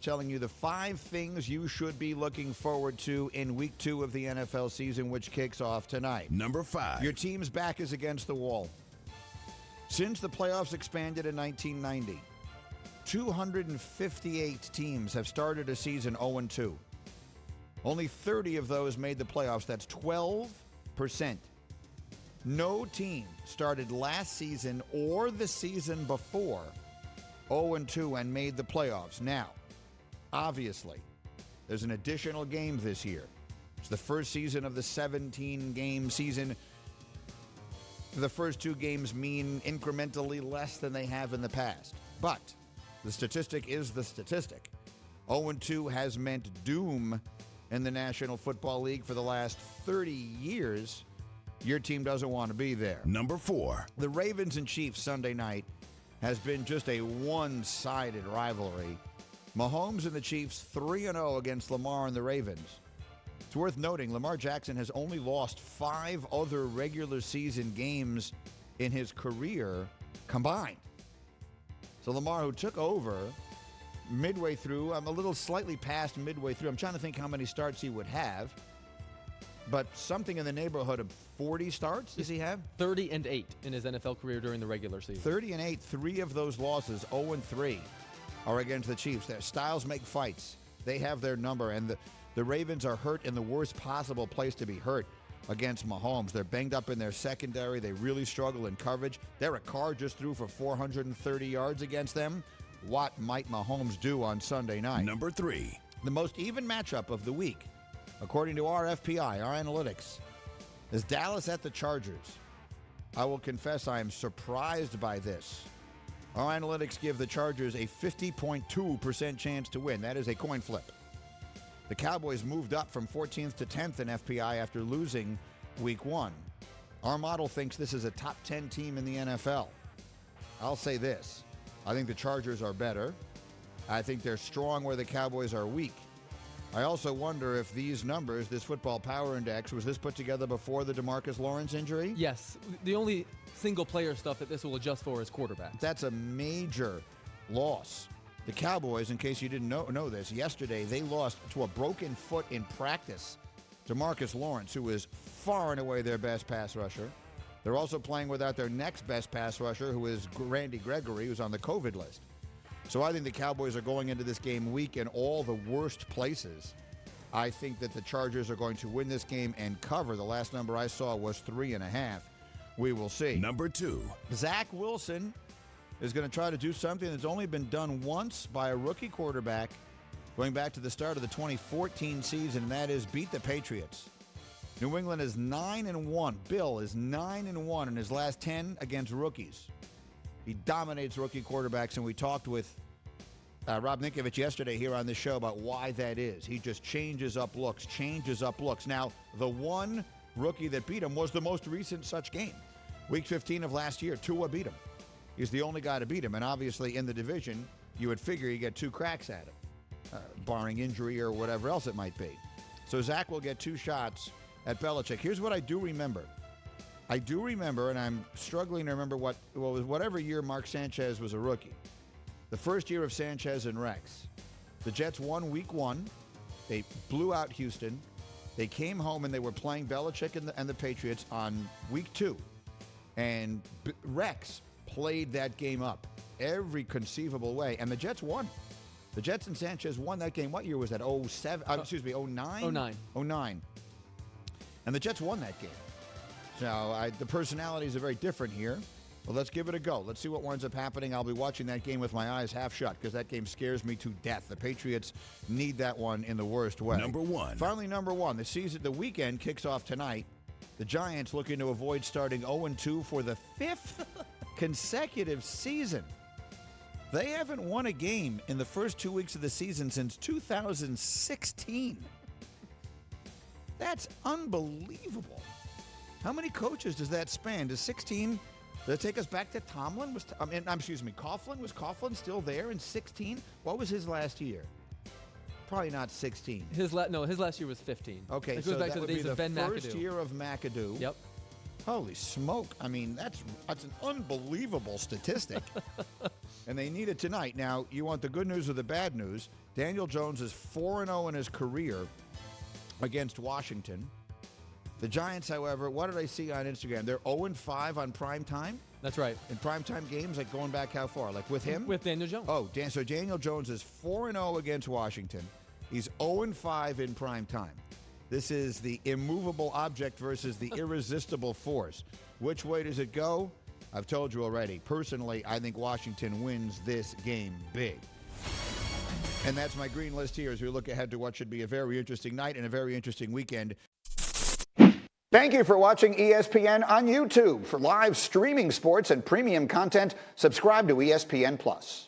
telling you the 5 things you should be looking forward to in Week 2 of the NFL season, which kicks off tonight. Number 5. Your team's back is against the wall. Since the playoffs expanded in 1990, 258 teams have started a season 0-2. Only 30 of those made the playoffs. That's 12%. No team started last season or the season before 0-2 and made the playoffs. Now, obviously, there's an additional game this year. It's the first season of the 17-game season. The first 2 games mean incrementally less than they have in the past. But the statistic is the statistic. 0-2 has meant doom in the National Football League for the last 30 years. Your team doesn't want to be there. Number 4. The Ravens and Chiefs Sunday night has been just a one-sided rivalry. Mahomes and the Chiefs 3-0 against Lamar and the Ravens. It's worth noting Lamar Jackson has only lost 5 other regular season games in his career combined. So Lamar, who took over midway through, I'm a little slightly past midway through. I'm trying to think how many starts he would have. But something in the neighborhood of 40 starts does he have? 30-8 in his NFL career during the regular season. 30-8, 3 of those losses, 0-3, are against the Chiefs. Their styles make fights. They have their number, and the Ravens are hurt in the worst possible place to be hurt against Mahomes. They're banged up in their secondary. They really struggle in coverage. Derek Carr just threw for 430 yards against them. What might Mahomes do on Sunday night? Number 3. The most even matchup of the week, according to our FPI, our analytics, is Dallas at the Chargers. I will confess I am surprised by this. Our analytics give the Chargers a 50.2% chance to win. That is a coin flip. The Cowboys moved up from 14th to 10th in FPI after losing Week 1. Our model thinks this is a top 10 team in the NFL. I'll say this. I think the Chargers are better. I think they're strong where the Cowboys are weak. I also wonder if these numbers, this football power index, was this put together before the DeMarcus Lawrence injury? Yes. The only single-player stuff that this will adjust for is quarterbacks. That's a major loss. The Cowboys, in case you didn't know this, yesterday they lost to a broken foot in practice DeMarcus Lawrence, who is far and away their best pass rusher. They're also playing without their next best pass rusher, who is Randy Gregory, who's on the COVID list. So I think the Cowboys are going into this game weak in all the worst places. I think that the Chargers are going to win this game and cover. The last number I saw was 3.5. We will see. Number 2. Zach Wilson is going to try to do something that's only been done once by a rookie quarterback going back to the start of the 2014 season, and that is beat the Patriots. New England is 9-1. Bill is 9-1 in his last 10 against rookies. He dominates rookie quarterbacks, and we talked with Rob Ninkovich yesterday here on this show about why that is. He just changes up looks. Now, the one rookie that beat him was the most recent such game. Week 15 of last year, Tua beat him. He's the only guy to beat him, and obviously in the division, you would figure you get 2 cracks at him, barring injury or whatever else it might be. So Zach will get 2 shots at Belichick. Here's what I do remember. And I'm struggling to remember whatever year Mark Sanchez was a rookie. The first year of Sanchez and Rex. The Jets won Week 1. They blew out Houston. They came home and they were playing Belichick and the Patriots on Week 2. And Rex played that game up every conceivable way. And the Jets won. The Jets and Sanchez won that game. What year was that? 09? 09. And the Jets won that game. So the personalities are very different here. Well, let's give it a go. Let's see what winds up happening. I'll be watching that game with my eyes half shut because that game scares me to death. The Patriots need that one in the worst way. Number 1. Finally, number 1. The weekend kicks off tonight. The Giants looking to avoid starting 0-2 for the 5th consecutive season. They haven't won a game in the first 2 weeks of the season since 2016. That's unbelievable. How many coaches does that span? Does 16? Does that take us back to Tomlin? Coughlin? Was Coughlin still there in 16? What was his last year? Probably not 16. His last year was 15. Okay, it goes back to the days of Ben McAdoo. First year of McAdoo. Yep. Holy smoke. I mean, that's an unbelievable statistic. And they need it tonight. Now, you want the good news or the bad news? Daniel Jones is 4-0 in his career against Washington. The Giants, however, what did I see on Instagram? They're 0-5 on prime time? That's right. In primetime games, like going back how far? Like with him? With Daniel Jones. Oh, so Daniel Jones is 4-0 against Washington. He's 0-5 in primetime. This is the immovable object versus the irresistible force. Which way does it go? I've told you already. Personally, I think Washington wins this game big. And that's my green list here as we look ahead to what should be a very interesting night and a very interesting weekend. Thank you for watching ESPN on YouTube. For live streaming sports and premium content, subscribe to ESPN+.